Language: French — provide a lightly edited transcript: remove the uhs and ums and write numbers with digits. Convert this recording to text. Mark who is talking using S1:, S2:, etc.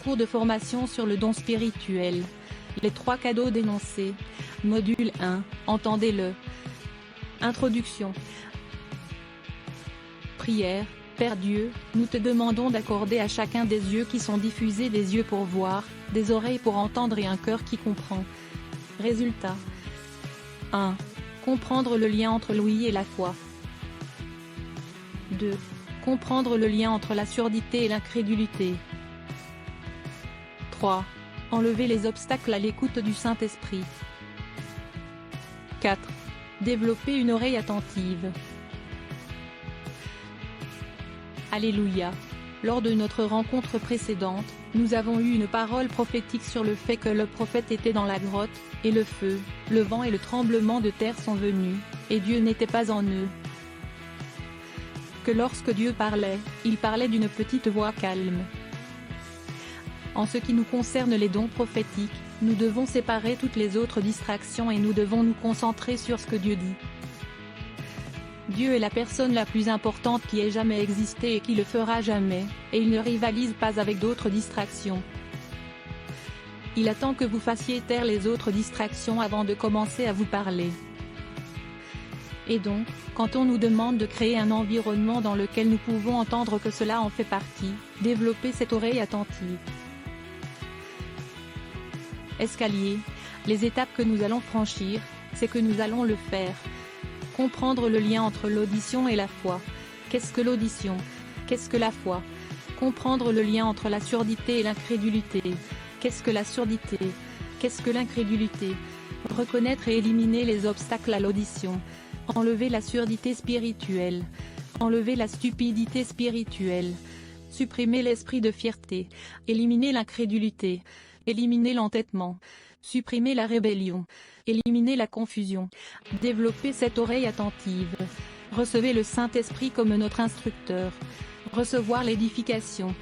S1: Cours de formation sur le don spirituel. Les 3 cadeaux dénoncés. Module 1. Entendez-le. Introduction. Prière. Père Dieu, nous te demandons d'accorder à chacun des yeux qui sont diffusés des yeux pour voir, des oreilles pour entendre et un cœur qui comprend. Résultat. 1. Comprendre le lien entre l'ouïe et la foi. 2. Comprendre le lien entre la surdité et l'incrédulité. 3. Enlever les obstacles à l'écoute du Saint-Esprit. 4. Développer une oreille attentive. Alléluia. Lors de notre rencontre précédente, nous avons eu une parole prophétique sur le fait que le prophète était dans la grotte, et le feu, le vent et le tremblement de terre sont venus, et Dieu n'était pas en eux. Que lorsque Dieu parlait, il parlait d'une petite voix calme. En ce qui nous concerne les dons prophétiques, nous devons séparer toutes les autres distractions et nous devons nous concentrer sur ce que Dieu dit. Dieu est la personne la plus importante qui ait jamais existé et qui le fera jamais, et il ne rivalise pas avec d'autres distractions. Il attend que vous fassiez taire les autres distractions avant de commencer à vous parler. Et donc, quand on nous demande de créer un environnement dans lequel nous pouvons entendre que cela en fait partie, développer cette oreille attentive. Escalier. Les étapes que nous allons franchir, c'est que nous allons le faire. Comprendre le lien entre l'audition et la foi. Qu'est-ce que l'audition? Qu'est-ce que la foi? Comprendre le lien entre la surdité et l'incrédulité. Qu'est-ce que la surdité? Qu'est-ce que l'incrédulité? Reconnaître et éliminer les obstacles à l'audition. Enlever la surdité spirituelle. Enlever la stupidité spirituelle. Supprimer l'esprit de fierté. Éliminer l'incrédulité. Éliminer l'entêtement. Supprimer la rébellion. Éliminer la confusion. Développer cette oreille attentive. Recevez le Saint-Esprit comme notre instructeur. Recevoir l'édification.